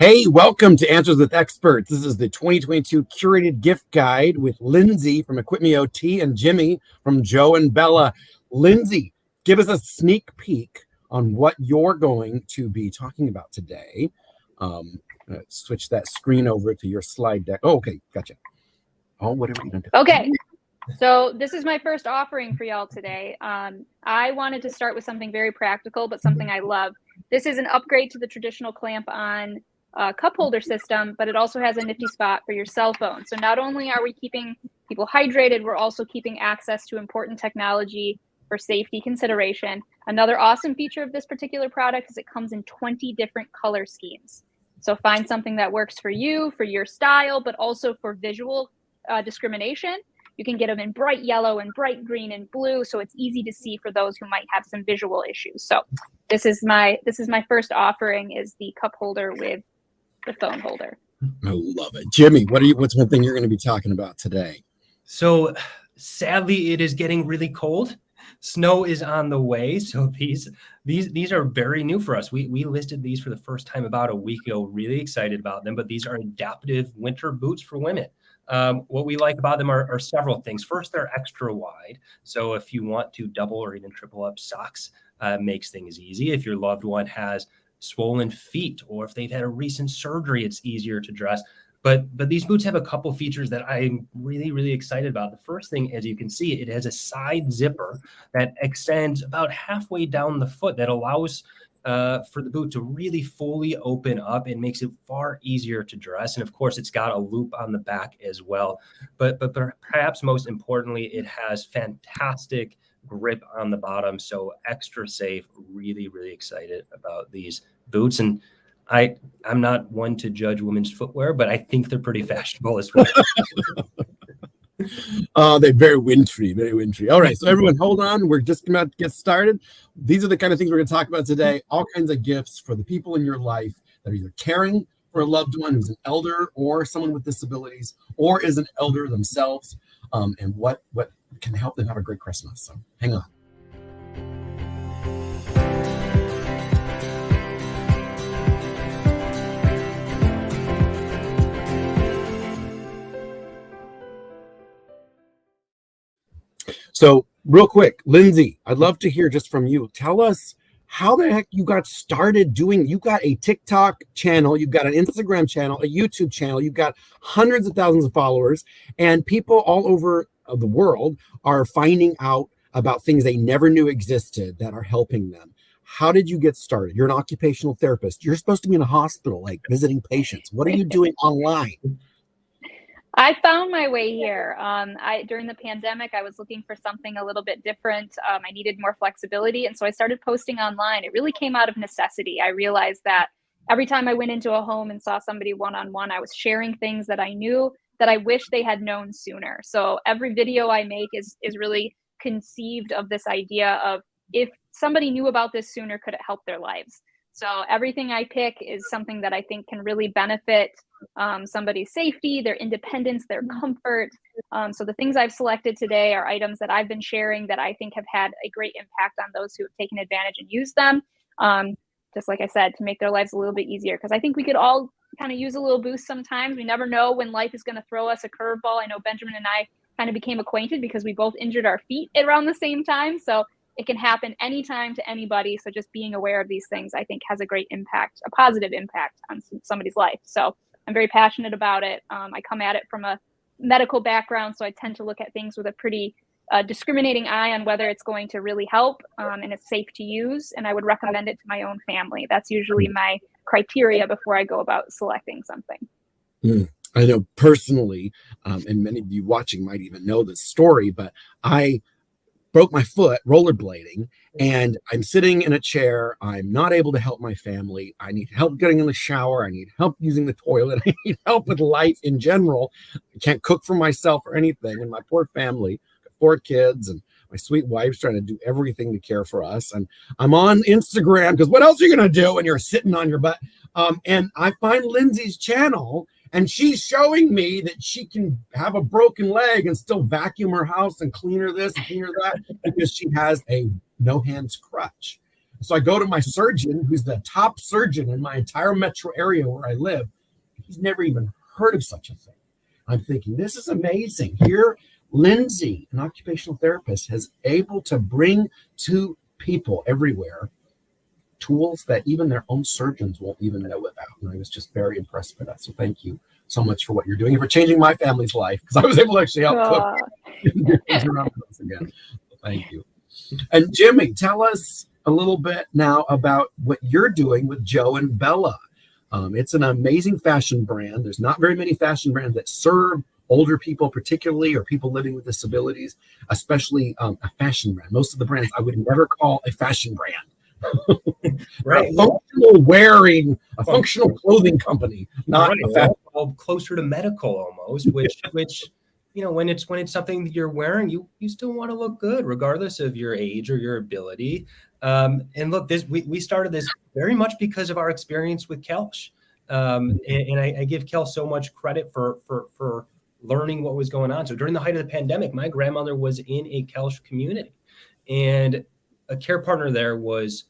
Hey, welcome to Answers with Experts. This is the 2022 Curated Gift Guide with Lindsay from EquipMeOT and Jimmy from Joe and Bella. Lindsay, give us a sneak peek on what you're going to be talking about today. Switch that screen over to your slide deck. Oh, okay, gotcha. Oh, whatever you done. Okay, so this is my first offering for y'all today. I wanted to start with something very practical, but something I love. This is an upgrade to the traditional clamp-on cup holder system, but it also has a nifty spot for your cell phone. So not only are we keeping people hydrated, we're also keeping access to important technology for safety consideration. Another awesome feature of this particular product is it comes in 20 different color schemes. So find something that works for you, for your style, but also for visual discrimination. You can get them in bright yellow and bright green and blue, so it's easy to see for those who might have some visual issues. So this is my first offering, is the cup holder with the phone holder. I love it. Jimmy, what's one thing you're going to be talking about today? So sadly, it is getting really cold. Snow is on the way. So these are very new for us. We listed these for the first time about a week ago, really excited about them, but these are adaptive winter boots for women. What we like about them are several things. First, they're extra wide. So if you want to double or even triple up socks, makes things easy. If your loved one has swollen feet, or if they've had a recent surgery, it's easier to dress. But these boots have a couple features that I'm really, really excited about. The first thing, as you can see, it has a side zipper that extends about halfway down the foot that allows for the boot to really fully open up and makes it far easier to dress. And of course, it's got a loop on the back as well. But perhaps most importantly, it has fantastic grip on the bottom, so extra safe. Really, really excited about these boots. And I'm not one to judge women's footwear, but I think they're pretty fashionable as well. They're very wintry, very wintry. All right, so everyone, hold on. We're just about to get started. These are the kind of things we're going to talk about today. All kinds of gifts for the people in your life that are either caring for a loved one who's an elder or someone with disabilities or is an elder themselves, and what can help them have a great Christmas. So hang on. So real quick, Lindsay, I'd love to hear just from you. Tell us how the heck you got started doing. You got a TikTok channel, you've got an Instagram channel, a YouTube channel, you've got hundreds of thousands of followers, and people all over the world are finding out about things they never knew existed that are helping them. How did you get started? You're an occupational therapist. You're supposed to be in a hospital, like visiting patients. What are you doing online? I found my way here. During the pandemic, I was looking for something a little bit different. I needed more flexibility. And so I started posting online. It really came out of necessity. I realized that every time I went into a home and saw somebody one-on-one, I was sharing things that I knew that I wish they had known sooner. So every video I make is really conceived of this idea of, if somebody knew about this sooner, could it help their lives? So everything I pick is something that I think can really benefit somebody's safety, their independence, their comfort. So the things I've selected today are items that I've been sharing that I think have had a great impact on those who have taken advantage and used them. Just like I said, to make their lives a little bit easier, because I think we could all kind of use a little boost sometimes. We never know when life is going to throw us a curveball. I know Benjamin and I kind of became acquainted because we both injured our feet around the same time. So it can happen anytime to anybody. So just being aware of these things, I think, has a great impact, a positive impact on somebody's life. So I'm very passionate about it. I come at it from a medical background, so I tend to look at things with a pretty discriminating eye on whether it's going to really help and it's safe to use. And I would recommend it to my own family. That's usually my criteria before I go about selecting something. I know personally, and many of you watching might even know this story, but I broke my foot rollerblading, and I'm sitting in a chair. I'm not able to help my family. I need help getting in the shower. I need help using the toilet. I need help with life in general. I can't cook for myself or anything. And my poor family, 4 kids, and my sweet wife's trying to do everything to care for us. And I'm on Instagram because what else are you going to do when you're sitting on your butt? And I find Lindsay's channel, and she's showing me that she can have a broken leg and still vacuum her house and clean her this and clean her that because she has a no hands crutch. So I go to my surgeon, who's the top surgeon in my entire metro area where I live. He's never even heard of such a thing. I'm thinking, this is amazing. Here, Lindsay, an occupational therapist, is able to bring to people everywhere tools that even their own surgeons won't even know about. And I was just very impressed by that. So thank you so much for what you're doing and for changing my family's life, because I was able to actually help cook and do things around us again. So thank you. And Jimmy, tell us a little bit now about what you're doing with Joe and Bella. It's an amazing fashion brand. There's not very many fashion brands that serve older people particularly, or people living with disabilities, especially a fashion brand. Most of the brands I would never call a fashion brand. Right. A functional wearing, a functional clothing company, not right. a fashion. Well, closer to medical almost, which when it's something that you're wearing, you still want to look good regardless of your age or your ability. And look, we started this very much because of our experience with Koelsch. And I give Koelsch so much credit for learning what was going on. So during the height of the pandemic, my grandmother was in a Koelsch community, and a care partner there was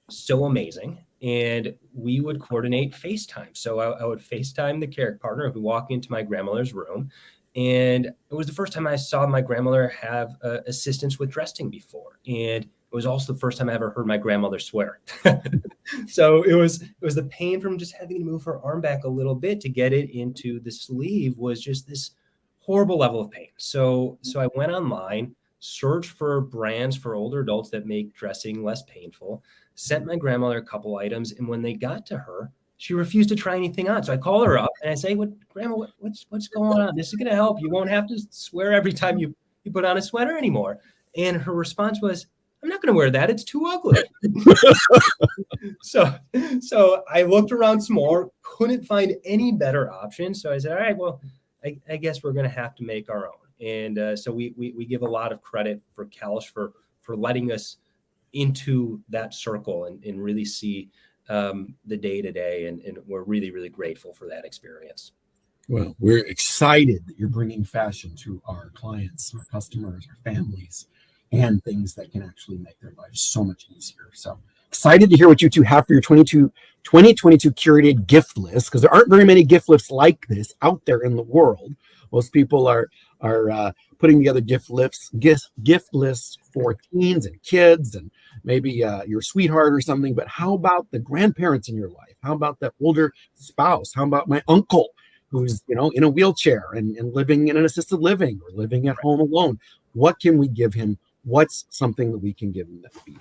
so amazing. And we would coordinate FaceTime. So I would FaceTime the care partner who walked into my grandmother's room. And it was the first time I saw my grandmother have assistance with dressing before. And it was also the first time I ever heard my grandmother swear. So it was the pain from just having to move her arm back a little bit to get it into the sleeve was just this horrible level of pain. So I went online, searched for brands for older adults that make dressing less painful, sent my grandmother a couple items. And when they got to her, she refused to try anything on. So I call her up and I say, Grandma, what's going on? This is going to help. You won't have to swear every time you put on a sweater anymore. And her response was, I'm not going to wear that. It's too ugly. So I looked around some more, couldn't find any better option. So I said, all right, well, I guess we're going to have to make our own. And so we give a lot of credit for Koelsch for letting us into that circle and really see the day-to-day. And we're really, really grateful for that experience. Well, we're excited that you're bringing fashion to our clients, our customers, our families, and things that can actually make their lives so much easier. So excited to hear what you two have for your 2022 curated gift list, because there aren't very many gift lists like this out there in the world. Most people are putting together gift lists for teens and kids and maybe your sweetheart or something. But how about the grandparents in your life? How about the older spouse? How about my uncle who's in a wheelchair and living in an assisted living or living at home alone? What can we give him? What's something that we can give him that would be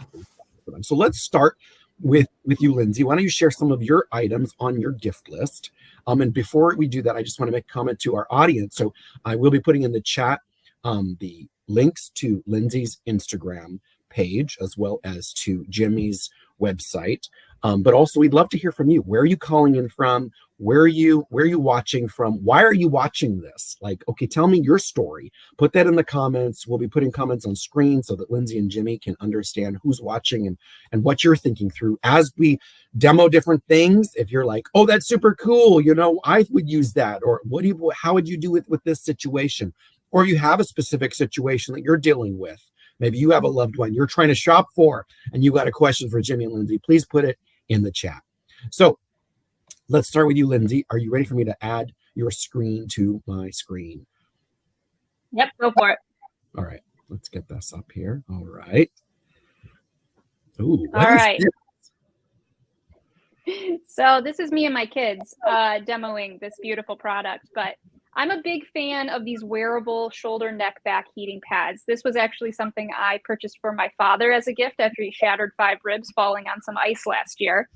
for them? So let's start with you, Lindsay. Why don't you share some of your items on your gift list? And before we do that, I just want to make a comment to our audience. So I will be putting in the chat the links to Lindsay's Instagram page as well as to Jimmy's website. But also, we'd love to hear from you. Where are you calling in from? Where are you watching from? Why are you watching this? Okay, tell me your story. Put that in the comments. We'll be putting comments on screen so that Lindsay and Jimmy can understand who's watching and what you're thinking through as we demo different things. If you're like, oh, that's super cool, I would use that. Or how would you do it with this situation? Or you have a specific situation that you're dealing with. Maybe you have a loved one you're trying to shop for and you got a question for Jimmy and Lindsay. Please put it in the chat. So let's start with you, Lindsay. Are you ready for me to add your screen to my screen? Yep, go for it. All right, let's get this up here. All right. Ooh, all right. So this is me and my kids demoing this beautiful product, but I'm a big fan of these wearable shoulder, neck, back heating pads. This was actually something I purchased for my father as a gift after he shattered 5 ribs falling on some ice last year.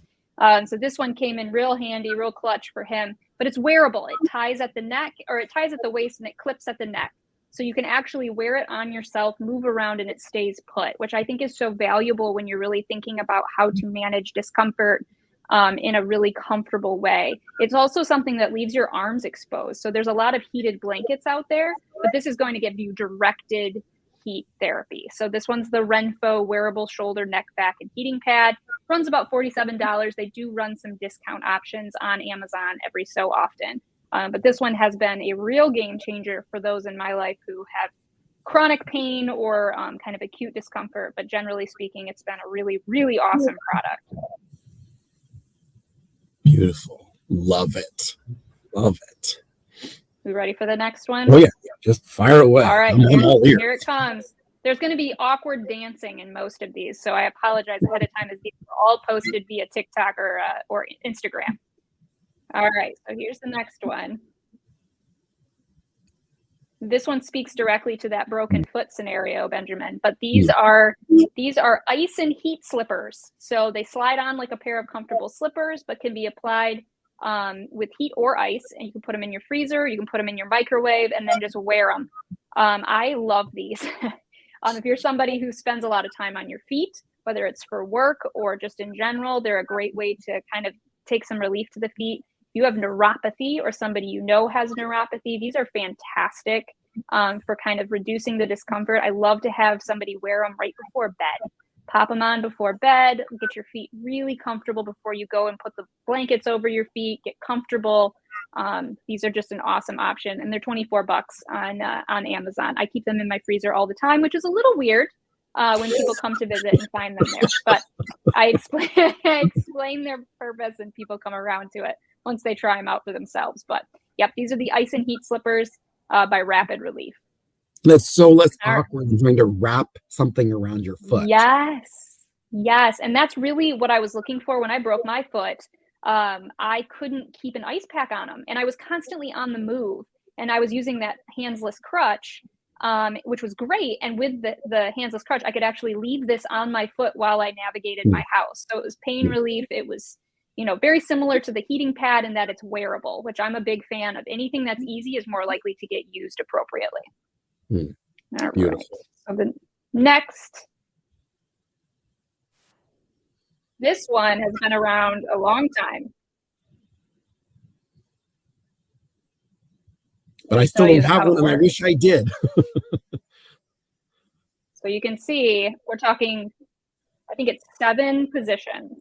So this one came in real handy, real clutch for him, but it's wearable. It ties at the neck, or it ties at the waist and it clips at the neck. So you can actually wear it on yourself, move around, and it stays put, which I think is so valuable when you're really thinking about how to manage discomfort in a really comfortable way. It's also something that leaves your arms exposed. So there's a lot of heated blankets out there, but this is going to give you directed heat therapy. So this one's the Renfo wearable shoulder, neck, back, and heating pad. Runs about $47. They do run some discount options on Amazon every so often. But this one has been a real game changer for those in my life who have chronic pain or kind of acute discomfort. But generally speaking, it's been a really, really awesome product. Beautiful. Love it. Love it. We ready for the next one? Oh, yeah. Just fire away. All right, I'm all ears. here it comes. There's going to be awkward dancing in most of these, so I apologize ahead of time as these are all posted via TikTok or Instagram. All right, so here's the next one. This one speaks directly to that broken foot scenario, Benjamin, but these are ice and heat slippers. So they slide on like a pair of comfortable slippers, but can be applied with heat or ice, and you can put them in your freezer, you can put them in your microwave, and then just wear them. I love these. If you're somebody who spends a lot of time on your feet, whether it's for work or just in general, they're a great way to kind of take some relief to the feet. If you have neuropathy or somebody you know has neuropathy, these are fantastic for kind of reducing the discomfort. I love to have somebody wear them right before bed. Pop them on before bed, get your feet really comfortable before you go and put the blankets over your feet, get comfortable. These are just an awesome option, and they're $24 on Amazon. I keep them in my freezer all the time, which is a little weird when people come to visit and find them there. But I explain their purpose, and people come around to it once they try them out for themselves. But yep, these are the ice and heat slippers by Rapid Relief. That's so less awkward than trying to wrap something around your foot. Yes. And that's really what I was looking for when I broke my foot. I couldn't keep an ice pack on them, and I was constantly on the move, and I was using that handless crutch, which was great. And with the handless crutch, I could actually leave this on my foot while I navigated my house. So it was pain relief. It was, very similar to the heating pad in that it's wearable, which I'm a big fan of. Anything that's easy is more likely to get used appropriately. All Beautiful. right. So the next, this one has been around a long time. But I still don't have one, and I wish I did. So you can see we're talking, I think it's 7 positions.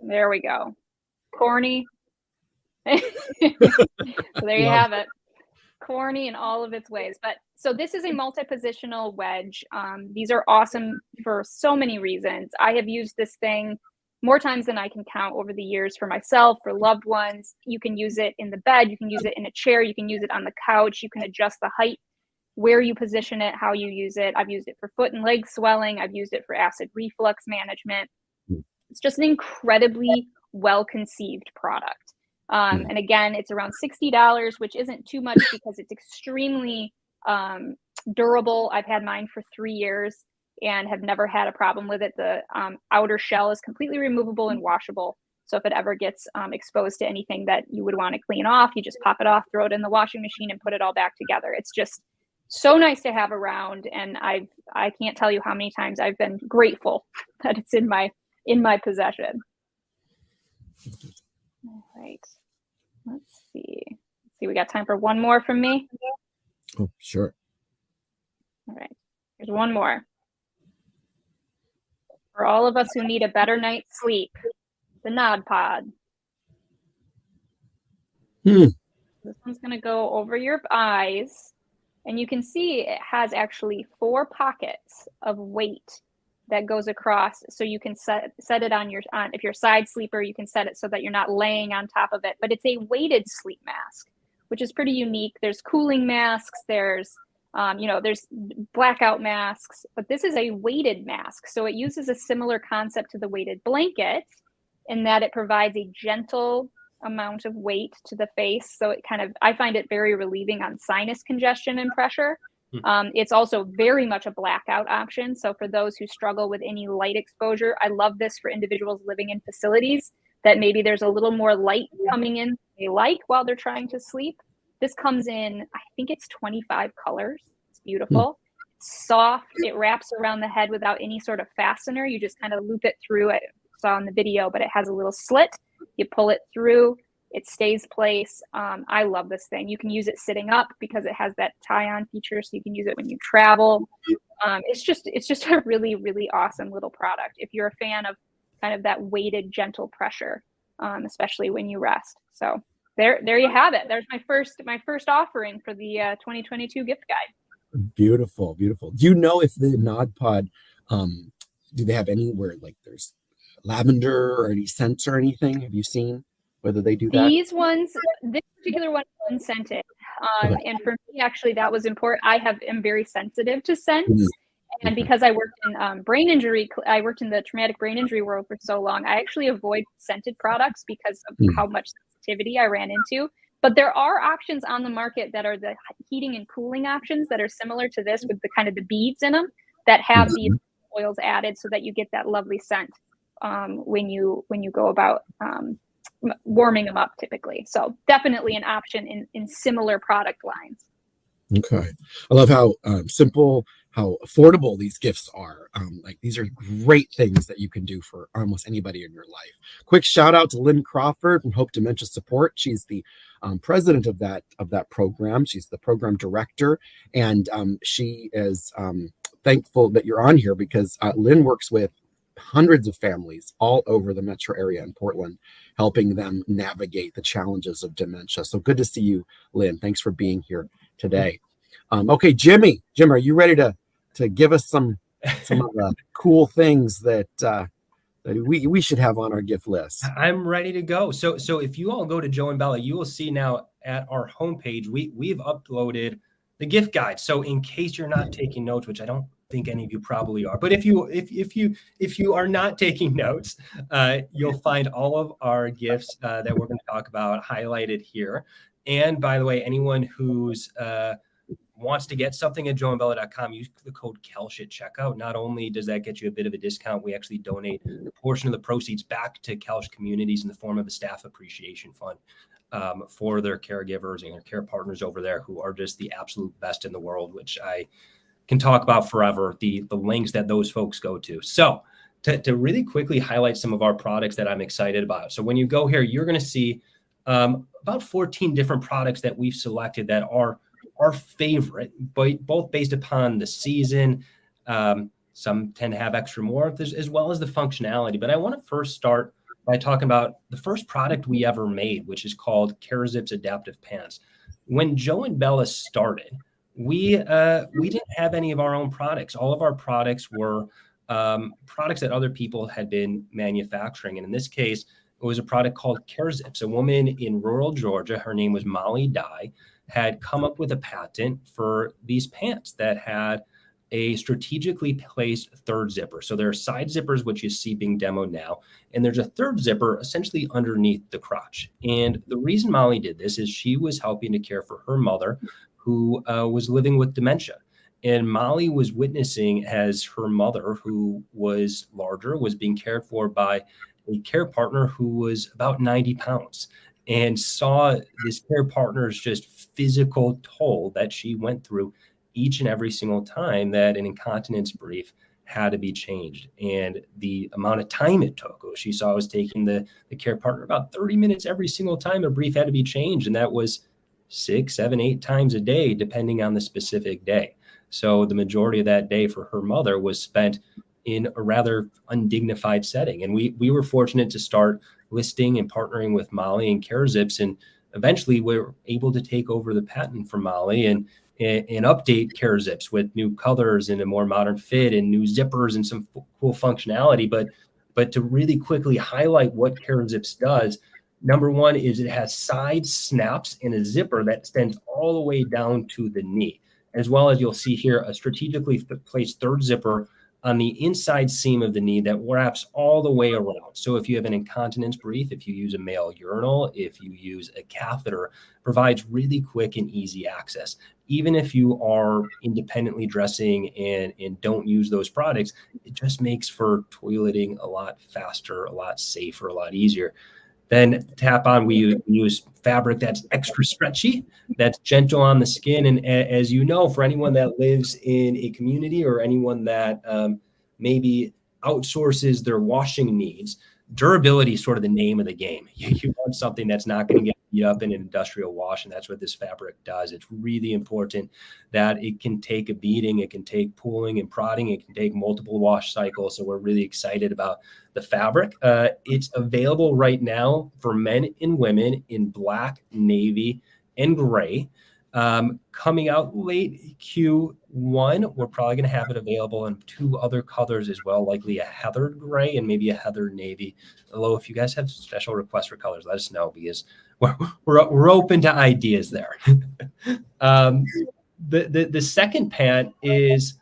There we go. Corny. So there you have it. Corny in all of its ways. But so this is a multi-positional wedge. These are awesome for so many reasons. I have used this thing more times than I can count over the years for myself, for loved ones. You can use it in the bed. You can use it in a chair. You can use it on the couch. You can adjust the height, where you position it, how you use it. I've used it for foot and leg swelling. I've used it for acid reflux management. It's just an incredibly well-conceived product. And again, it's around $60, which isn't too much because it's extremely durable. I've had mine for 3 years and have never had a problem with it. The outer shell is completely removable and washable. So if it ever gets exposed to anything that you would want to clean off, you just pop it off, throw it in the washing machine, and put it all back together. It's just so nice to have around. And I can't tell you how many times I've been grateful that it's in my possession. All right. Let's see. We got time for one more from me. Oh, sure. All right. Here's one more. For all of us who need a better night's sleep, the Nod Pod. This one's going to go over your eyes, and you can see it has actually 4 pockets of weight that goes across, so you can set it on if you're a side sleeper, you can set it so that you're not laying on top of it. But it's a weighted sleep mask, which is pretty unique. There's cooling masks, there's there's blackout masks, but this is a weighted mask. So it uses a similar concept to the weighted blanket in that it provides a gentle amount of weight to the face. So I find it very relieving on sinus congestion and pressure. It's also very much a blackout option. So for those who struggle with any light exposure, I love this for individuals living in facilities that maybe there's a little more light coming in they like while they're trying to sleep. This comes in, I think it's 25 colors. It's beautiful. It's soft. It wraps around the head without any sort of fastener. You just kind of loop it through. I saw in the video, but it has a little slit. You pull it through. It stays place. I love this thing. You can use it sitting up because it has that tie-on feature, so you can use it when you travel. It's just a really, really awesome little product if you're a fan of kind of that weighted, gentle pressure, especially when you rest. So there you have it. There's my first offering for the 2022 gift guide. Beautiful, beautiful. Do you know if the Nod Pod, do they have anywhere like there's lavender or any scents or anything? Have you seen whether they do that? These ones, this particular one is unscented. Okay. And for me, actually, that was important. am very sensitive to scents. Mhm. And because I worked in brain injury, I worked in the traumatic brain injury world for so long, I actually avoid scented products because of how much sensitivity I ran into. But there are options on the market that are the heating and cooling options that are similar to this with the kind of the beads in them that have these oils added so that you get that lovely scent when you go about warming them up typically. So definitely an option in similar product lines. Okay. I love how simple, how affordable these gifts are. Like these are great things that you can do for almost anybody in your life. Quick shout out to Lynn Crawford from Hope Dementia Support. She's the president of that program. She's the program director, and she is thankful that you're on here because Lynn works with hundreds of families all over the metro area in Portland, helping them navigate the challenges of dementia. So good to see you, Lynn. Thanks for being here today. Okay, Jim, are you ready to give us some of the cool things that we should have on our gift list? I'm ready to go. So if you all go to Joe and Bella, you will see now at our homepage, we've uploaded the gift guide. So in case you're not taking notes, which I don't think any of you probably are, but if you are not taking notes, you'll find all of our gifts that we're going to talk about highlighted here. And by the way, anyone who's wants to get something at joeandbella.com, use the code Koelsch at checkout. Not only does that get you a bit of a discount, we actually donate a portion of the proceeds back to Koelsch communities in the form of a staff appreciation fund for their caregivers and their care partners over there who are just the absolute best in the world, which I can talk about forever, the lengths that those folks go to. So to really quickly highlight some of our products that I'm excited about. So when you go here, you're going to see about 14 different products that we've selected that are our favorite, but both based upon the season. Some tend to have extra warmth as well as the functionality. But I want to first start by talking about the first product we ever made, which is called CareZips Adaptive Pants. When Joe and Bella started, we didn't have any of our own products. All of our products were products that other people had been manufacturing. And in this case, it was a product called CareZips. A woman in rural Georgia, her name was Molly Dye, had come up with a patent for these pants that had a strategically placed third zipper. So there are side zippers, which you see being demoed now, and there's a third zipper essentially underneath the crotch. And the reason Molly did this is she was helping to care for her mother who was living with dementia. And Molly was witnessing as her mother, who was larger, was being cared for by a care partner who was about 90 pounds. And saw this care partner's just physical toll that she went through each and every single time that an incontinence brief had to be changed. And the amount of time it took, she saw it was taking the care partner about 30 minutes every single time a brief had to be changed. And that was 6, 7, 8 times a day, depending on the specific day. So the majority of that day for her mother was spent in a rather undignified setting. And we were fortunate to start listing and partnering with Molly and CareZips, and eventually we were able to take over the patent from Molly and update CareZips with new colors and a more modern fit and new zippers and some cool functionality. But to really quickly highlight what CareZips does, number one is it has side snaps and a zipper that extends all the way down to the knee, as well as you'll see here a strategically placed third zipper on the inside seam of the knee that wraps all the way around. So if you have an incontinence brief, if you use a male urinal, if you use a catheter, provides really quick and easy access. Even if you are independently dressing and don't use those products, it just makes for toileting a lot faster, a lot safer, a lot easier. Then tap on, we use fabric that's extra stretchy, that's gentle on the skin. And as you know, for anyone that lives in a community or anyone that maybe outsources their washing needs, durability is sort of the name of the game. You want something that's not going to get beat up in an industrial wash, and that's what this fabric does. It's really important that it can take a beating, it can take pulling and prodding, it can take multiple wash cycles. So we're really excited about the fabric. It's available right now for men and women in black, navy, and gray. Coming out late Q1, we're probably going to have it available in 2 other colors as well, likely a heathered gray and maybe a heathered navy. Although if you guys have special requests for colors, let us know, because we're open to ideas there. The second pant is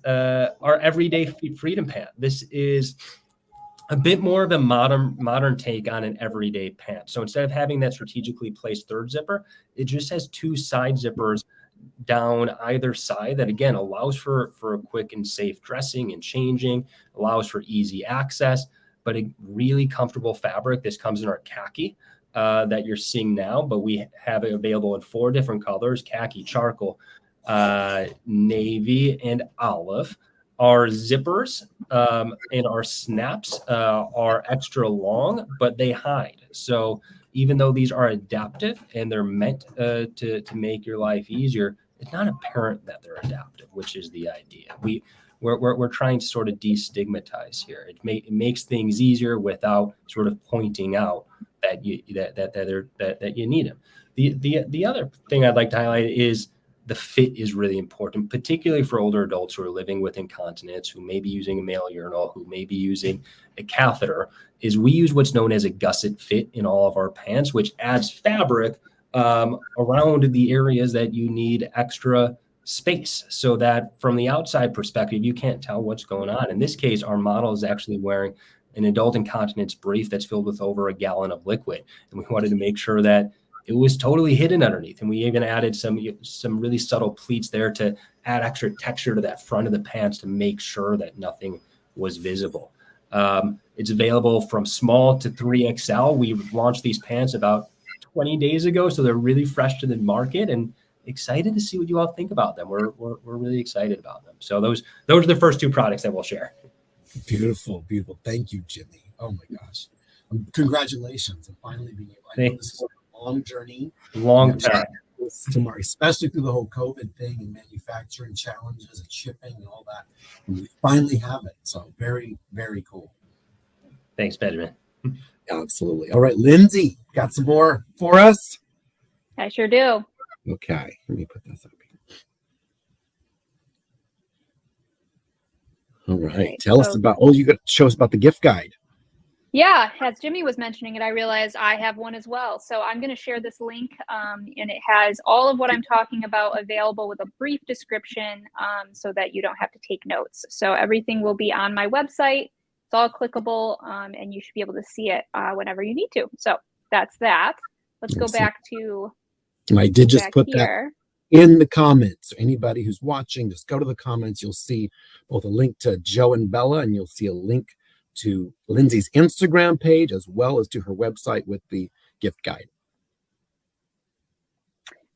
our everyday freedom pant. This is a bit more of a modern take on an everyday pant. So instead of having that strategically placed 3rd zipper, it just has 2 side zippers down either side that, again, allows for a quick and safe dressing and changing, allows for easy access, but a really comfortable fabric. This comes in our khaki that you're seeing now, but we have it available in 4 different colors: khaki, charcoal, navy, and olive. Our zippers and our snaps are extra long, but they hide. So even though these are adaptive and they're meant to make your life easier, it's not apparent that they're adaptive, which is the idea. We're trying to sort of destigmatize here. It makes things easier without sort of pointing out that you need them. The other thing I'd like to highlight is the fit is really important, particularly for older adults who are living with incontinence, who may be using a male urinal, who may be using a catheter. Is we use what's known as a gusset fit in all of our pants, which adds fabric around the areas that you need extra space, so that from the outside perspective, you can't tell what's going on. In this case, our model is actually wearing an adult incontinence brief that's filled with over a gallon of liquid. And we wanted to make sure that it was totally hidden underneath. And we even added some really subtle pleats there to add extra texture to that front of the pants to make sure that nothing was visible. It's available from small to 3XL. We launched these pants about 20 days ago, so they're really fresh to the market, and excited to see what you all think about them. We're really excited about them. So those are the first 2 products that we'll share. Beautiful, beautiful. Thank you, Jimmy. Oh my gosh. Congratulations on finally being able. I know this is a long journey. Long time. Tomorrow, especially through the whole COVID thing and manufacturing challenges and shipping and all that. And we finally have it. So very, very cool. Thanks, Benjamin. Absolutely. All right, Lindsay, got some more for us? I sure do. Okay, let me put this up here. All right, Okay, tell us about, you got to show us about the gift guide. Yeah, as Jimmy was mentioning it, I realized I have one as well. So I'm going to share this link, and it has all of what I'm talking about available with a brief description, so that you don't have to take notes. So everything will be on my website. It's all clickable, and you should be able to see it whenever you need to. So that's that. Let's go back to. I did just put here. That in the comments. So anybody who's watching, just go to the comments. You'll see both a link to Joe and Bella, and you'll see a link to Lindsay's Instagram page, as well as to her website with the gift guide.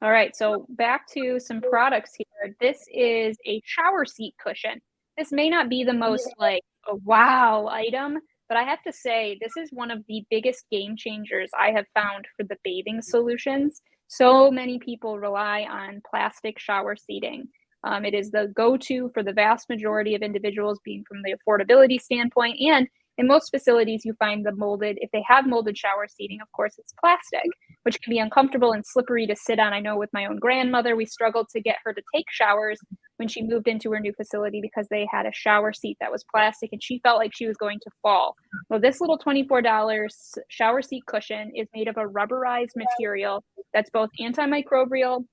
All right, so back to some products here. This is a shower seat cushion. This may not be the most like a wow item, but I have to say this is one of the biggest game changers I have found for the bathing solutions. So many people rely on plastic shower seating. It is the go-to for the vast majority of individuals, being from the affordability standpoint. And in most facilities, you find the molded, if they have molded shower seating, of course, it's plastic, which can be uncomfortable and slippery to sit on. I know with my own grandmother, we struggled to get her to take showers when she moved into her new facility because they had a shower seat that was plastic and she felt like she was going to fall. Well, this little $24 shower seat cushion is made of a rubberized material that's both antimicrobial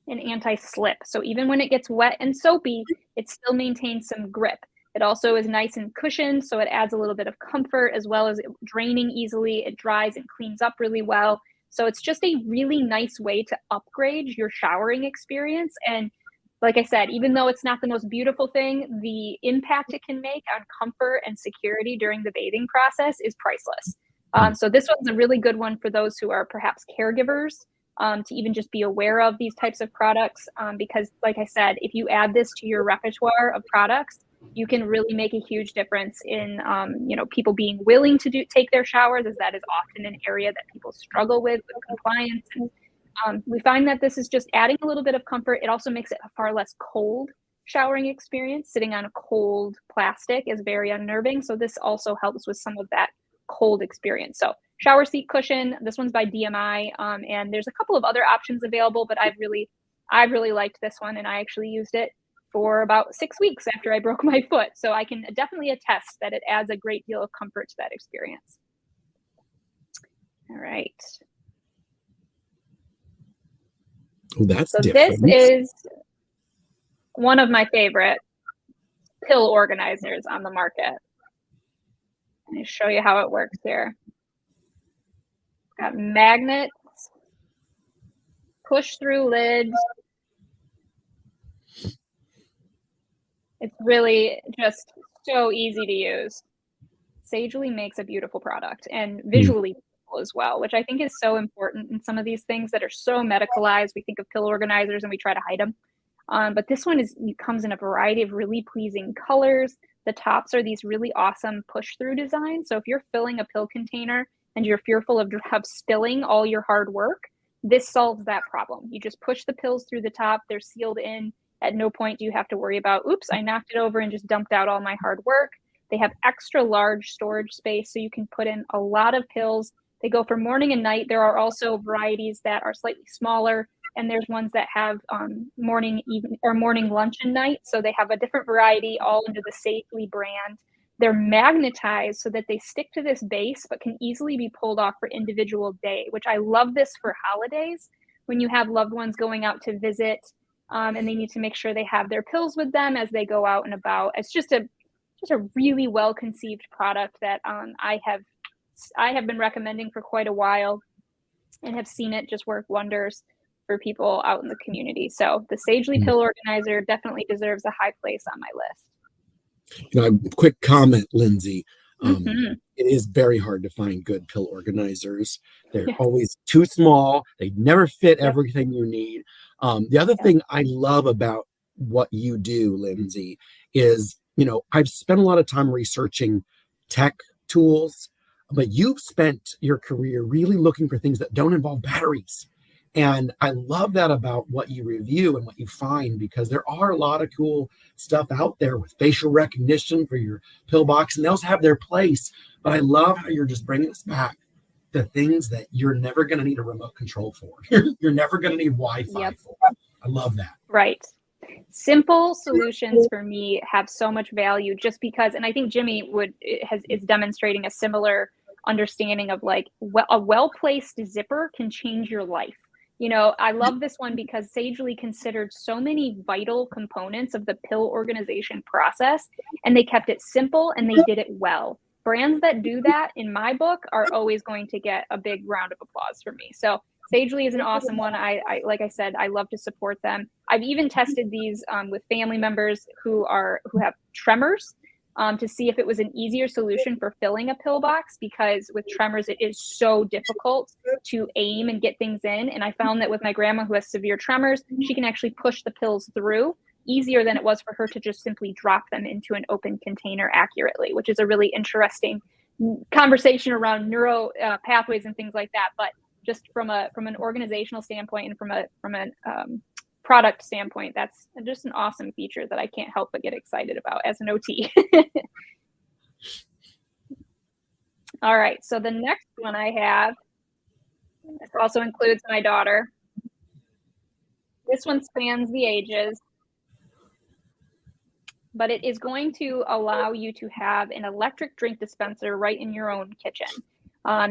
and anti-slip. So even when it gets wet and soapy, it still maintains some grip. It also is nice and cushioned, so it adds a little bit of comfort, as well as draining easily. It dries and cleans up really well. So it's just a really nice way to upgrade your showering experience. And like I said, even though it's not the most beautiful thing, the impact it can make on comfort and security during the bathing process is priceless. So this one's a really good one for those who are perhaps caregivers, to even just be aware of these types of products. Because like I said, if you add this to your repertoire of products, you can really make a huge difference in, people being willing to take their showers, as that is often an area that people struggle with compliance. And we find that this is just adding a little bit of comfort. It also makes it a far less cold showering experience. Sitting on a cold plastic is very unnerving. So this also helps with some of that cold experience. So shower seat cushion, this one's by DMI. And there's a couple of other options available, but I've really liked this one, and I actually used it for about 6 weeks after I broke my foot. So I can definitely attest that it adds a great deal of comfort to that experience. All right. Oh, that's so different. This is one of my favorite pill organizers on the market. Let me show you how it works here. Got magnets, push through lids. It's really just so easy to use. Sagely makes a beautiful product, and visually beautiful as well, which I think is so important in some of these things that are so medicalized. We think of pill organizers and we try to hide them. But this one comes in a variety of really pleasing colors. The tops are these really awesome push-through designs. So if you're filling a pill container and you're fearful of spilling all your hard work, this solves that problem. You just push the pills through the top. They're sealed in. At no point do you have to worry about, oops, I knocked it over and just dumped out all my hard work. They have extra large storage space, so you can put in a lot of pills. They go for morning and night. There are also varieties that are slightly smaller, and there's ones that have morning, evening, or morning, lunch, and night. So they have a different variety all under the Sagely brand. They're magnetized so that they stick to this base, but can easily be pulled off for individual day, which I love this for holidays when you have loved ones going out to visit, and they need to make sure they have their pills with them as they go out and about. It's just a really well-conceived product that I have been recommending for quite a while, and have seen it just work wonders for people out in the community. So the Sagely pill organizer definitely deserves a high place on my list. Quick comment, Lindsay. It is very hard to find good pill organizers. They're always too small. They never fit everything you need. The other thing I love about what you do, Lindsay, is, I've spent a lot of time researching tech tools, but you've spent your career really looking for things that don't involve batteries. And I love that about what you review and what you find, because there are a lot of cool stuff out there with facial recognition for your pill box, and those have their place. But I love how you're just bringing us back to things that you're never going to need a remote control for. You're never going to need Wi-Fi for. I love that. Right. Simple solutions for me have so much value, just because, and I think Jimmy is demonstrating a similar understanding of, like, a well-placed zipper can change your life. I love this one because Sagely considered so many vital components of the pill organization process, and they kept it simple and they did it well. Brands that do that, in my book, are always going to get a big round of applause from me. So Sagely is an awesome one. I like I said, I love to support them. I've even tested these with family members who have tremors, to see if it was an easier solution for filling a pill box, because with tremors, it is so difficult to aim and get things in. And I found that with my grandma, who has severe tremors, she can actually push the pills through easier than it was for her to just simply drop them into an open container accurately, which is a really interesting conversation around neuro pathways and things like that. But just from an organizational standpoint and from a product standpoint, that's just an awesome feature that I can't help but get excited about as an OT. All right, so the next one I have, this also includes my daughter. This one spans the ages, but it is going to allow you to have an electric drink dispenser right in your own kitchen.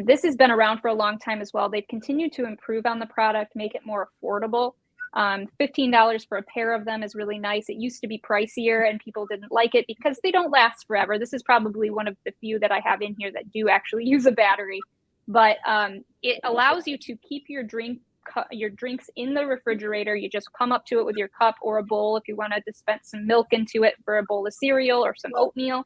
This has been around for a long time as well. They've continued to improve on the product, make it more affordable. $15 for a pair of them is really nice. It used to be pricier and people didn't like it because they don't last forever. This is probably one of the few that I have in here that do actually use a battery, but it allows you to keep your drinks in the refrigerator. You just come up to it with your cup or a bowl if you want to dispense some milk into it for a bowl of cereal or some oatmeal,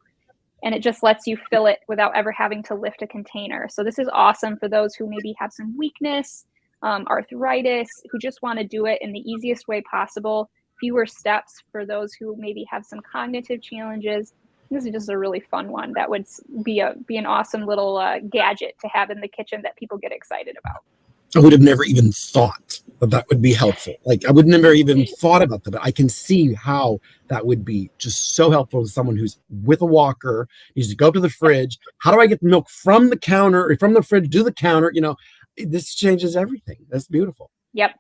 and it just lets you fill it without ever having to lift a container. So this is awesome for those who maybe have some weakness, arthritis, who just want to do it in the easiest way possible. fewer steps for those who maybe have some cognitive challenges. This is just a really fun one that would be an awesome little gadget to have in the kitchen that people get excited about. I would have never even thought that would be helpful. Like, I would never even thought about that, but I can see how that would be just so helpful to someone who's with a walker, needs to go to the fridge. How do I get the milk from the counter or from the fridge to the counter? This changes everything. That's beautiful. Yep.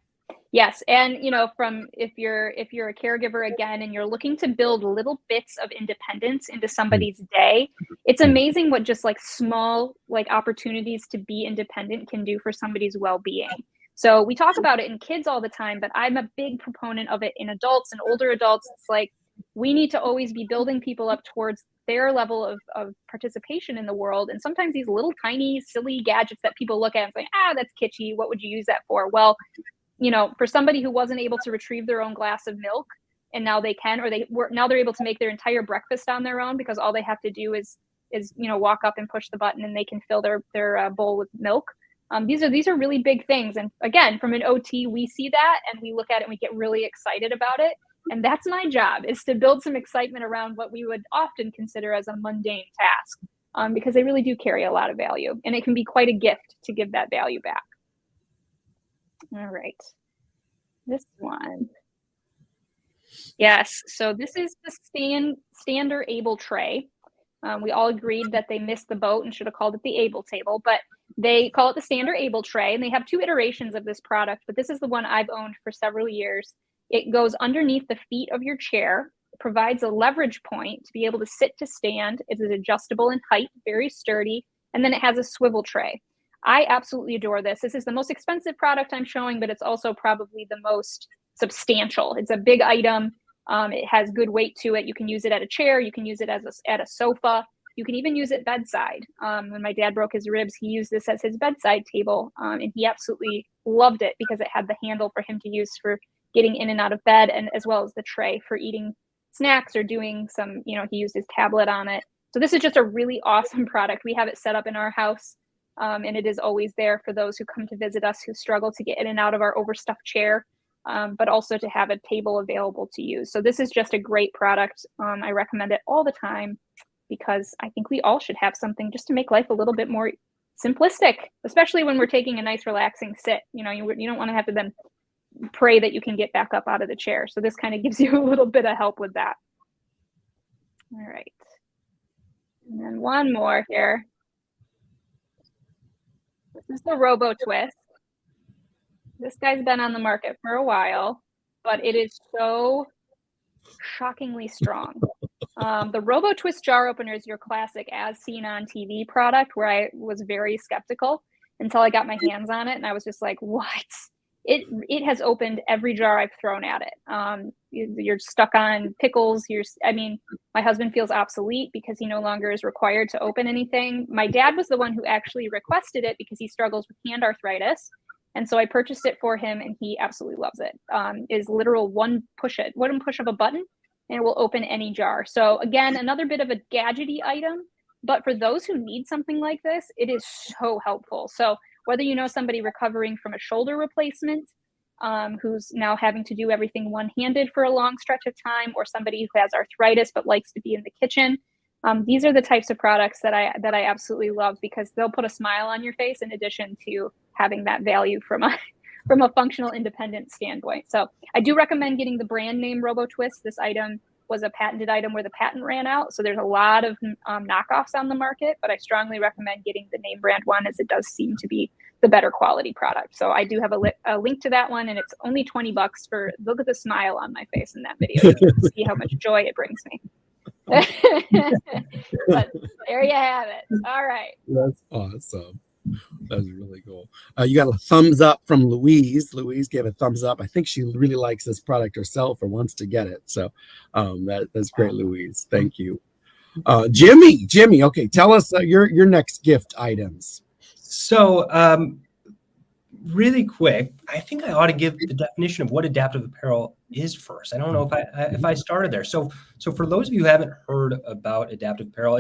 Yes. And, from if you're a caregiver again, and you're looking to build little bits of independence into somebody's day, it's amazing what just like small, like opportunities to be independent can do for somebody's well-being. So we talk about it in kids all the time, but I'm a big proponent of it in adults and older adults. It's like, we need to always be building people up towards their level of participation in the world. And sometimes these little tiny, silly gadgets that people look at and say, that's kitschy. What would you use that for? Well, for somebody who wasn't able to retrieve their own glass of milk, and now they can, or now they're able to make their entire breakfast on their own, because all they have to do is walk up and push the button and they can fill their bowl with milk. These are really big things. And again, from an OT, we see that and we look at it and we get really excited about it. And that's my job, is to build some excitement around what we would often consider as a mundane task, because they really do carry a lot of value, and it can be quite a gift to give that value back. All right, this one. Yes, so this is the Stander Able tray. We all agreed that they missed the boat and should have called it the Able table, but they call it the Stander Able tray, and they have 2 iterations of this product, but this is the one I've owned for several years. It goes underneath the feet of your chair. It provides a leverage point to be able to sit to stand. It is adjustable in height, very sturdy, and then it has a swivel tray. I absolutely adore this. This is the most expensive product I'm showing, but it's also probably the most substantial. It's a big item. It has good weight to it. You can use it at a chair. You can use it at a sofa. You can even use it bedside. When my dad broke his ribs, he used this as his bedside table, and he absolutely loved it because it had the handle for him to use for getting in and out of bed, and as well as the tray for eating snacks or doing some, he used his tablet on it. So this is just a really awesome product. We have it set up in our house, and it is always there for those who come to visit us who struggle to get in and out of our overstuffed chair, but also to have a table available to use. So this is just a great product. I recommend it all the time because I think we all should have something just to make life a little bit more simplistic, especially when we're taking a nice relaxing sit. You don't want to have to then pray that you can get back up out of the chair. So this kind of gives you a little bit of help with that. All right. And then one more here. This is the Robo Twist. This guy's been on the market for a while, but it is so shockingly strong. The Robo Twist jar opener is your classic as seen on TV product, where I was very skeptical until I got my hands on it. And I was just like, what? It has opened every jar I've thrown at it. You're stuck on pickles. My husband feels obsolete because he no longer is required to open anything. My dad was the one who actually requested it because he struggles with hand arthritis. And so I purchased it for him and he absolutely loves it. Is literal one push of a button and it will open any jar. So again, another bit of a gadgety item, but for those who need something like this, it is so helpful. So whether somebody recovering from a shoulder replacement, who's now having to do everything one-handed for a long stretch of time, or somebody who has arthritis but likes to be in the kitchen, these are the types of products that I absolutely love because they'll put a smile on your face in addition to having that value from a functional independent standpoint. So I do recommend getting the brand name Robo Twist. This item was a patented item where the patent ran out. So there's a lot of knockoffs on the market, but I strongly recommend getting the name brand one as it does seem to be the better quality product. So I do have a link to that one, and it's only $20 for, look at the smile on my face in that video. You can see how much joy it brings me. But there you have it. All right. That's awesome. That's really cool. You got a thumbs up from Louise. Louise gave a thumbs up. I think she really likes this product herself or wants to get it. So that's great, Louise. Thank you. Jimmy. Okay, tell us your next gift items. So really quick, I think I ought to give the definition of what adaptive apparel is first. I don't know if I started there. So for those of you who haven't heard about adaptive apparel,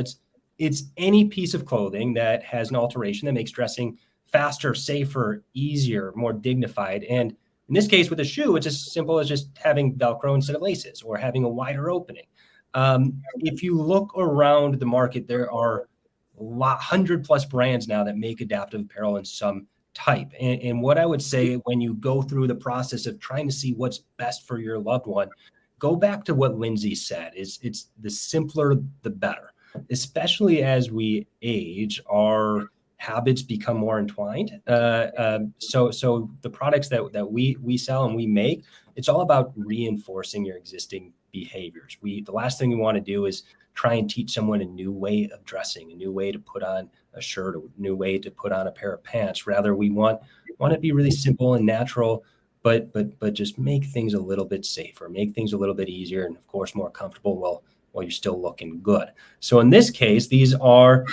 it's any piece of clothing that has an alteration that makes dressing faster, safer, easier, more dignified. And In this case, with a shoe, it's as simple as just having Velcro instead of laces or having a wider opening. If you look around the market, there are 100+ brands now that make adaptive apparel in some type. And what I would say when you go through the process of trying to see what's best for your loved one, go back to what Lindsay said, it's the simpler, the better, especially as we age, our habits become more entwined. So the products that we sell and we make, it's all about reinforcing your existing behaviors. The last thing we want to do is try and teach someone a new way of dressing, a new way to put on a shirt, a new way to put on a pair of pants. Rather, we want to be really simple and natural, but just make things a little bit safer, make things a little bit easier, and of course more comfortable while you're still looking good. So in this case, these are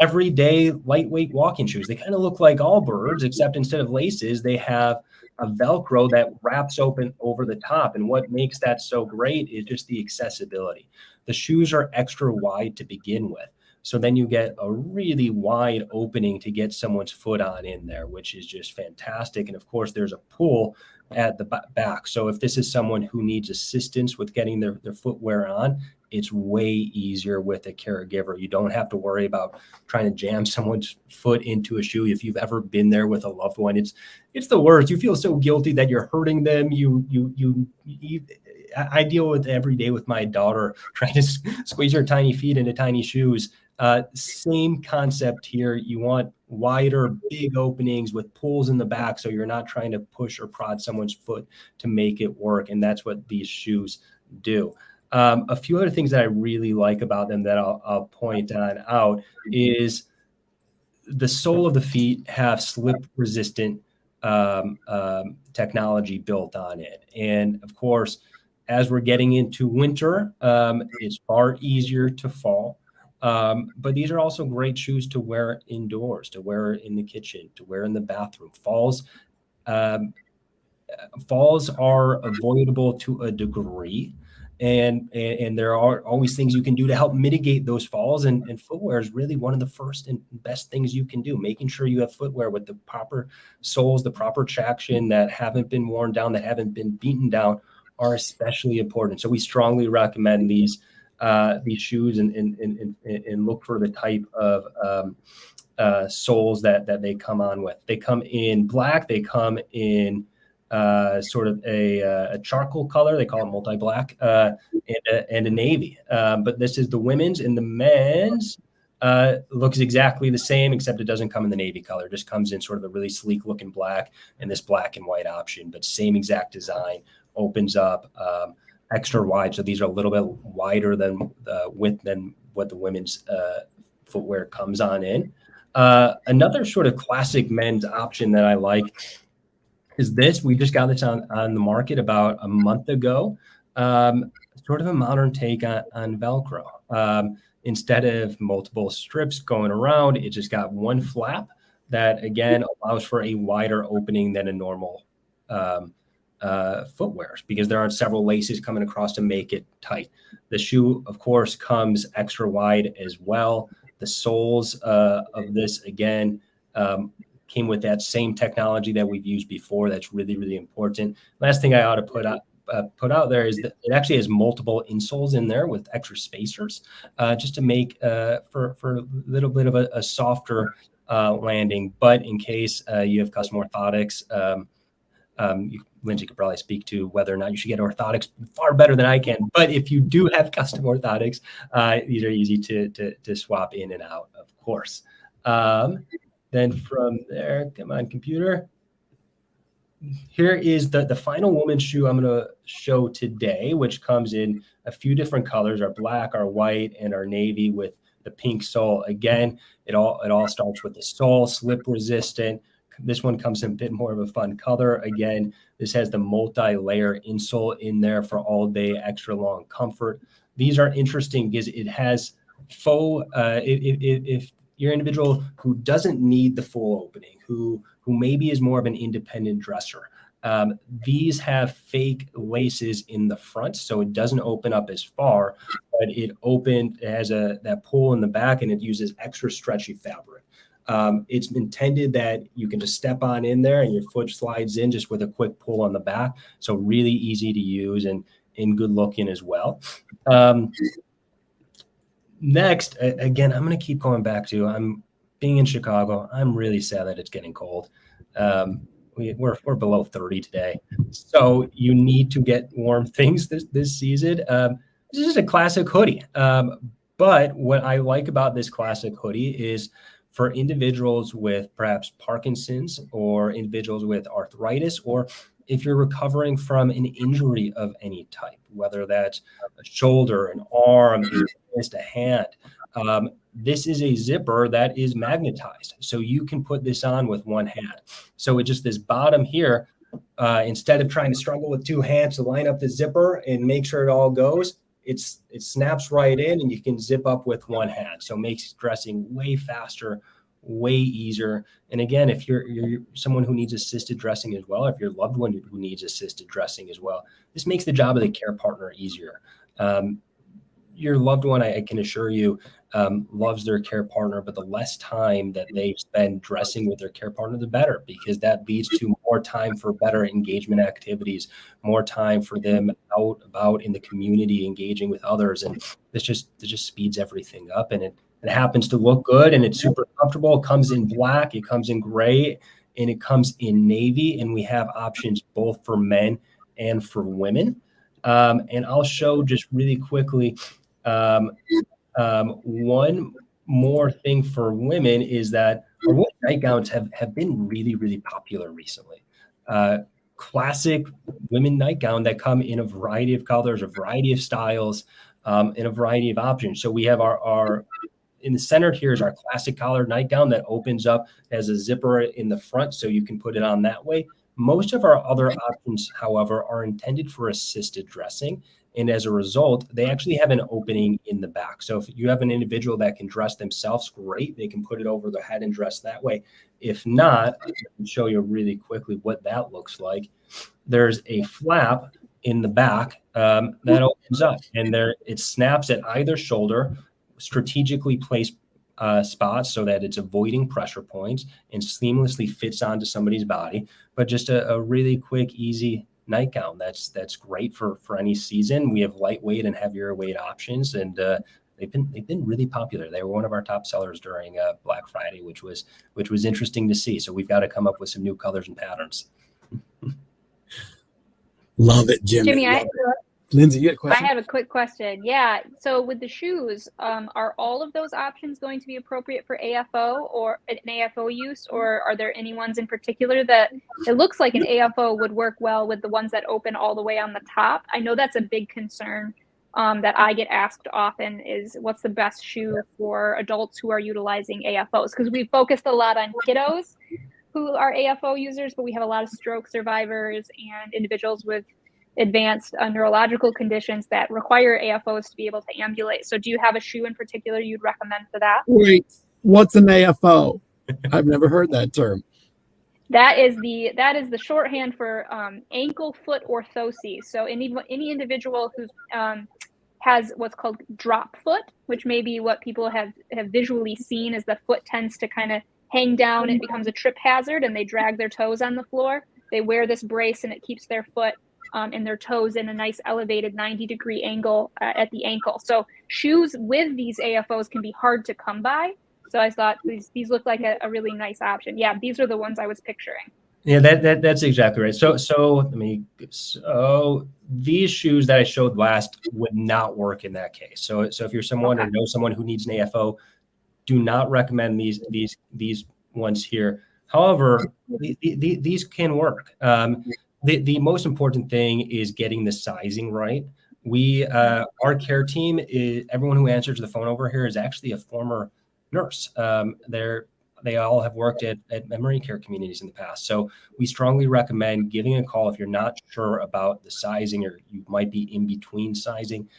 everyday lightweight walking shoes. They kind of look like Allbirds, except instead of laces, they have a Velcro that wraps open over the top. And what makes that so great is just the accessibility. The shoes are extra wide to begin with. So then you get a really wide opening to get someone's foot on in there, which is just fantastic. And of course, there's a pull at the back. So if this is someone who needs assistance with getting their footwear on, it's way easier with a caregiver. You don't have to worry about trying to jam someone's foot into a shoe. If you've ever been there with a loved one, it's the worst. You feel so guilty that you're hurting them. I deal with every day with my daughter trying to squeeze her tiny feet into tiny shoes. Same concept here. You want wider, big openings with pulls in the back, so you're not trying to push or prod someone's foot to make it work. And that's what these shoes do. A few other things that I really like about them that I'll point out is the sole of the feet have slip resistant technology built on it. And of course, as we're getting into winter, it's far easier to fall. But these are also great shoes to wear indoors, to wear in the kitchen, to wear in the bathroom. Falls are avoidable to a degree. And there are always things you can do to help mitigate those falls. And footwear is really one of the first and best things you can do. Making sure you have footwear with the proper soles, the proper traction, that haven't been worn down, that haven't been beaten down, are especially important. So we strongly recommend these shoes and look for the type of soles that they come on with. They come in black. They come in sort of a charcoal color. They call it multi-black, and a navy. But this is the women's, and the men's looks exactly the same, except it doesn't come in the navy color. It just comes in sort of a really sleek looking black and this black and white option, but same exact design, opens up extra wide. So these are a little bit wider than width than what the women's footwear comes on in. Another sort of classic men's option that I like is this. We just got this on the market about a month ago. Sort of a modern take on Velcro. Instead of multiple strips going around, it just got one flap that, again, allows for a wider opening than a normal footwear, because there aren't several laces coming across to make it tight. The shoe, of course, comes extra wide as well. The soles of this, again, came with that same technology that we've used before. That's really, really important. Last thing I ought to put out there is that it actually has multiple insoles in there with extra spacers, just to make for a little bit of a softer landing. But in case you have custom orthotics, Lindsay could probably speak to whether or not you should get orthotics far better than I can. But if you do have custom orthotics, these are easy to swap in and out, of course. Then from there, come on, computer. Here is the final woman's shoe I'm going to show today, which comes in a few different colors: our black, our white, and our navy with the pink sole. Again, it all starts with the sole, slip resistant. This one comes in a bit more of a fun color. Again, this has the multi-layer insole in there for all day extra long comfort. These are interesting because it has faux, if you're an individual who doesn't need the full opening, who maybe is more of an independent dresser, these have fake laces in the front, so it doesn't open up as far, but it has that pull in the back, and it uses extra stretchy fabric. It's intended that you can just step on in there and your foot slides in just with a quick pull on the back. So really easy to use and good looking as well. Next, again, I'm going to keep going back to, I'm being in Chicago. I'm really sad that it's getting cold. We're below 30 today. So you need to get warm things this season. This is just a classic hoodie. But what I like about this classic hoodie is for individuals with perhaps Parkinson's or individuals with arthritis, or if you're recovering from an injury of any type, whether that's a shoulder, an arm, a hand. This is a zipper that is magnetized. So you can put this on with one hand. So it's just this bottom here, instead of trying to struggle with two hands to line up the zipper and make sure it all goes, it snaps right in and you can zip up with one hand. So it makes dressing way faster, way easier. And again, if you're someone who needs assisted dressing as well, if your loved one who needs assisted dressing as well, this makes the job of the care partner easier. Your loved one, I can assure you, loves their care partner, but the less time that they spend dressing with their care partner, the better, because that leads to more time for better engagement activities, more time for them out about in the community, engaging with others. And it just speeds everything up, and it happens to look good, and it's super comfortable. It comes in black, it comes in gray, and it comes in navy. And we have options both for men and for women. And I'll show just really quickly, one more thing for women is that our women's nightgowns have been really, really popular recently. Classic women nightgown that come in a variety of colors, a variety of styles, in a variety of options. So we have our in the center here is our classic collared nightgown that opens up as a zipper in the front, so you can put it on that way. Most of our other options, however, are intended for assisted dressing. And as a result, they actually have an opening in the back. So if you have an individual that can dress themselves, great. They can put it over their head and dress that way. If not, I can show you really quickly what that looks like. There's a flap in the back that opens up, and it snaps at either shoulder, strategically placed spots so that it's avoiding pressure points and seamlessly fits onto somebody's body. But just a really quick, easy nightgown that's great for any season. We have lightweight and heavier weight options, and they've been really popular. They were one of our top sellers during Black Friday, which was interesting to see. So we've got to come up with some new colors and patterns. Love it, Jimmy. Lindsay, you had a question? I have a quick question. Yeah. So with the shoes, are all of those options going to be appropriate for AFO or an AFO use, or are there any ones in particular that it looks like an AFO would work well with the ones that open all the way on the top? I know that's a big concern that I get asked often is what's the best shoe for adults who are utilizing AFOs? Because we focused a lot on kiddos who are AFO users, but we have a lot of stroke survivors and individuals with advanced neurological conditions that require AFOs to be able to ambulate. So do you have a shoe in particular you'd recommend for that? Wait, what's an AFO? I've never heard that term. That is the shorthand for ankle foot orthosis. So any individual who has what's called drop foot, which may be what people have visually seen as the foot tends to kind of hang down and becomes a trip hazard and they drag their toes on the floor. They wear this brace and it keeps their foot and their toes in a nice elevated 90-degree angle at the ankle. So shoes with these AFOs can be hard to come by. So I thought these look like a really nice option. Yeah, these are the ones I was picturing. Yeah, that's exactly right. So these shoes that I showed last would not work in that case. So if you're someone or know someone who needs an AFO, do not recommend these ones here. However, these can work. The most important thing is getting the sizing right. Our care team everyone who answers the phone over here is actually a former nurse. They all have worked at memory care communities in the past. So we strongly recommend giving a call if you're not sure about the sizing or you might be in between sizing.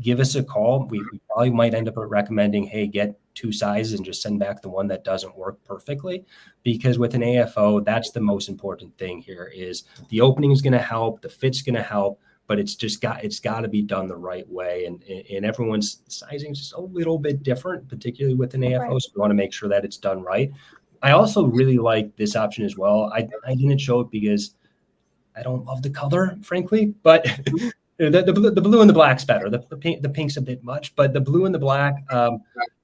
Give us a call. We probably might end up recommending, hey, get 2 sizes and just send back the one that doesn't work perfectly. Because with an AFO, that's the most important thing here is the opening is going to help, the fit's going to help, but it's got to be done the right way. And everyone's sizing is just a little bit different, particularly with an AFO. So we want to make sure that it's done right. I also really like this option as well. I didn't show it because I don't love the color, frankly, but the blue and the black's better. The pink's a bit much, but the blue and the black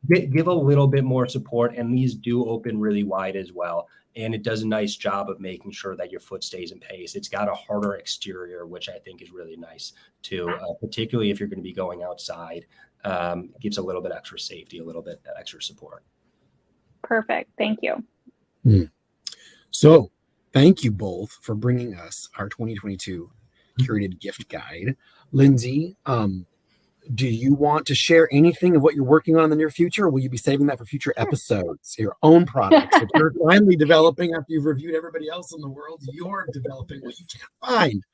give a little bit more support, and these do open really wide as well. And it does a nice job of making sure that your foot stays in pace. It's got a harder exterior, which I think is really nice too, particularly if you're going to be going outside. Gives a little bit extra safety, a little bit extra support. Perfect. Thank you. So thank you both for bringing us our 2022 curated gift guide. Lindsay, do you want to share anything of what you're working on in the near future, or will you be saving that for future episodes? Your own products that you're finally developing after you've reviewed everybody else in the world. You're developing what you can't find.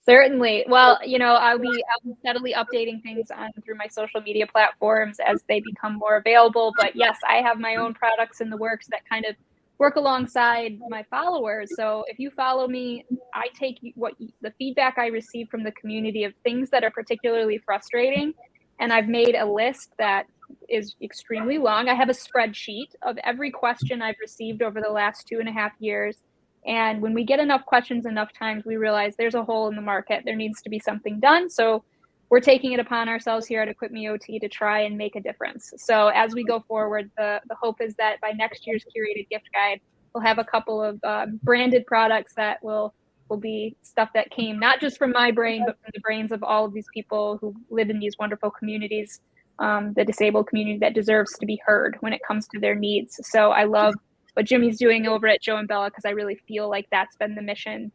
Certainly. Well, I'll be steadily updating things through my social media platforms as they become more available. But yes, I have my own products in the works that kind of work alongside my followers. So if you follow me, I take the feedback I receive from the community of things that are particularly frustrating, and I've made a list that is extremely long. I have a spreadsheet of every question I've received over the last 2.5 years. And when we get enough questions enough times, we realize there's a hole in the market. There needs to be something done. So we're taking it upon ourselves here at EquipMeOT to try and make a difference. So as we go forward, the hope is that by next year's curated gift guide, we'll have a couple of branded products that will be stuff that came not just from my brain, but from the brains of all of these people who live in these wonderful communities, the disabled community that deserves to be heard when it comes to their needs. So I love what Jimmy's doing over at Joe and Bella, because I really feel like that's been the mission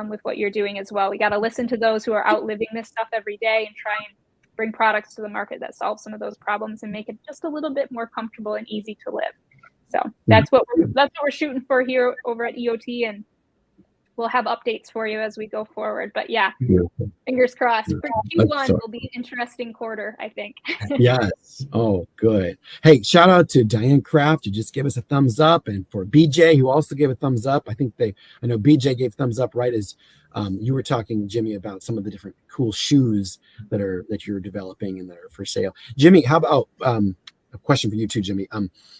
with what you're doing as well. We got to listen to those who are out living this stuff every day and try and bring products to the market that solve some of those problems and make it just a little bit more comfortable and easy to live. So that's what we're shooting for here over at EOT, and we'll have updates for you as we go forward. But yeah, fingers crossed. Q1 will be an interesting quarter, I think. Yes. Oh, good. Hey, shout out to Diane Kraft, who just gave us a thumbs up, and for BJ, who also gave a thumbs up. I know BJ gave thumbs up right as you were talking, Jimmy, about some of the different cool shoes that you're developing and that are for sale. Jimmy, how about a question for you too, Jimmy?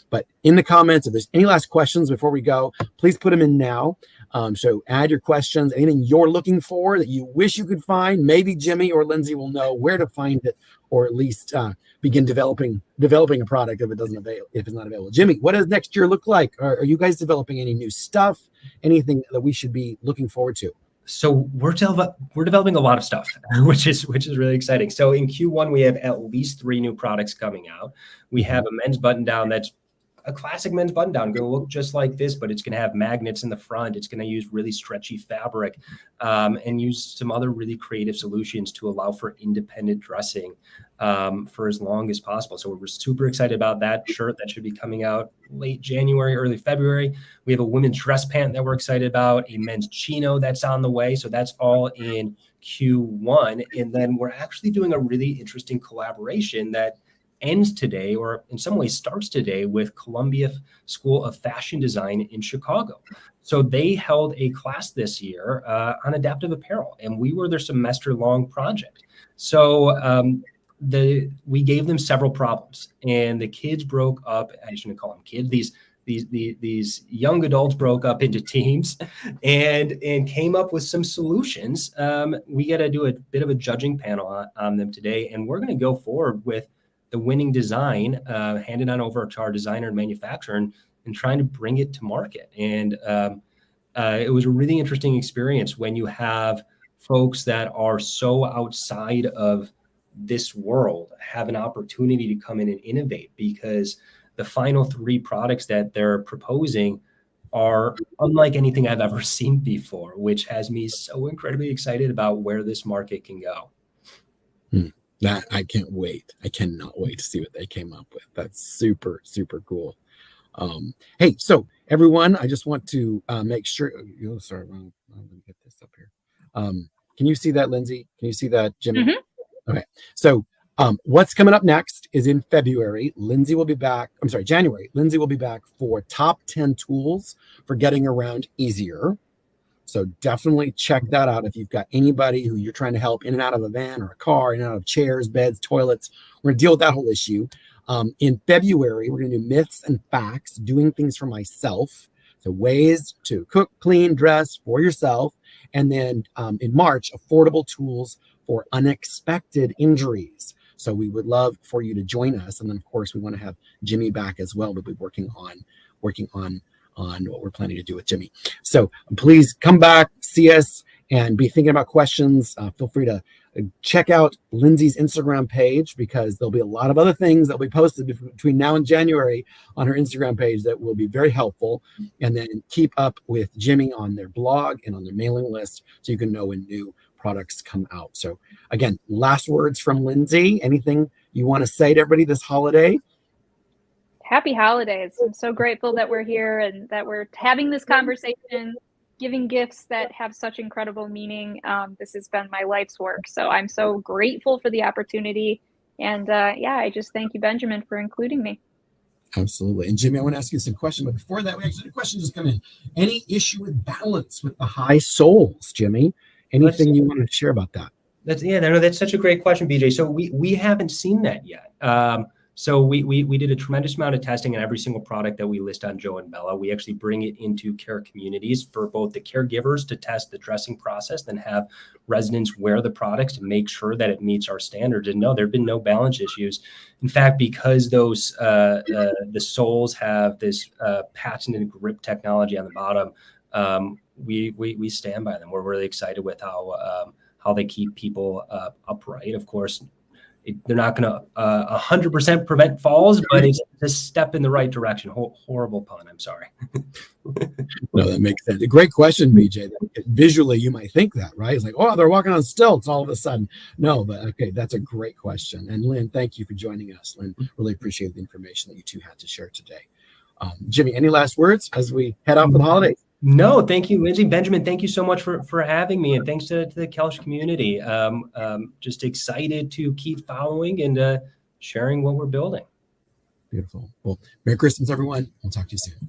But in the comments, if there's any last questions before we go, please put them in now. So add your questions, anything you're looking for that you wish you could find. Maybe Jimmy or Lindsay will know where to find it, or at least begin developing a product if it's not available. Jimmy, what does next year look like? Are you guys developing any new stuff? Anything that we should be looking forward to? So we're developing a lot of stuff, which is really exciting. So in Q1, we have at least 3 new products coming out. We have a men's button down that's a classic men's button down, going to look just like this, but it's going to have magnets in the front. It's going to use really stretchy fabric and use some other really creative solutions to allow for independent dressing for as long as possible. So we're super excited about that shirt that should be coming out late January, early February. We have a women's dress pant that we're excited about, a men's chino that's on the way. So that's all in Q1. And then we're actually doing a really interesting collaboration that ends today, or in some ways starts today, with Columbia School of Fashion Design in Chicago. So they held a class this year on adaptive apparel, and we were their semester-long project. So we gave them several problems, and the kids broke up. I shouldn't call them kids. These young adults broke up into teams and came up with some solutions. We got to do a bit of a judging panel on them today, and we're going to go forward with the winning design, handed on over to our designer and manufacturer, and trying to bring it to market. And it was a really interesting experience when you have folks that are so outside of this world have an opportunity to come in and innovate, because the final 3 products that they're proposing are unlike anything I've ever seen before, which has me so incredibly excited about where this market can go. That I can't wait. I cannot wait to see what they came up with. That's super, super cool. Hey, so everyone, I just want to make sure. Sorry, I'm going to get this up here. Can you see that, Lindsay? Can you see that, Jimmy? Mm-hmm. Okay. So what's coming up next is in February. Lindsay will be back. I'm sorry, January. Lindsay will be back for top 10 tools for getting around easier. So definitely check that out. If you've got anybody who you're trying to help in and out of a van or a car, in and out of chairs, beds, toilets, we're going to deal with that whole issue. In February, we're going to do myths and facts, doing things for myself. So ways to cook, clean, dress for yourself. And then in March, affordable tools for unexpected injuries. So we would love for you to join us. And then, of course, we want to have Jimmy back as well. We'll be working on what we're planning to do with Jimmy. So please come back, see us, and be thinking about questions. Feel free to check out Lindsay's Instagram page, because there'll be a lot of other things that will be posted between now and January on her Instagram page that will be very helpful. And then keep up with Jimmy on their blog and on their mailing list so you can know when new products come out. So again, last words from Lindsay. Anything you want to say to everybody this holiday? Happy holidays. I'm so grateful that we're here and that we're having this conversation, giving gifts that have such incredible meaning. This has been my life's work. So I'm so grateful for the opportunity. And I just thank you, Benjamin, for including me. Absolutely. And Jimmy, I want to ask you some questions, but before that, we actually had a question just come in. Any issue with balance with the high soles, Jimmy? Anything you want to share about that? That's such a great question, BJ. So we haven't seen that yet. So we did a tremendous amount of testing on every single product that we list on Joe and Bella. We actually bring it into care communities for both the caregivers to test the dressing process, then have residents wear the products to make sure that it meets our standards. And no, there have been no balance issues. In fact, because those the soles have this patented grip technology on the bottom, we stand by them. We're really excited with how they keep people upright. Of course, they're not going to 100% prevent falls, but it's a step in the right direction. Horrible pun. I'm sorry. No, that makes sense. A great question, BJ. Visually, you might think that, right? It's like, oh, they're walking on stilts all of a sudden. No, but okay, that's a great question. And Lynn, thank you for joining us. Lynn, really appreciate the information that you two had to share today. Jimmy, any last words as we head out for the holidays? No, thank you, Lindsay. Benjamin, thank you so much for having me, and thanks to the Koelsch community. Just excited to keep following and sharing what we're building. Beautiful. Well, Merry Christmas, everyone. We'll talk to you soon.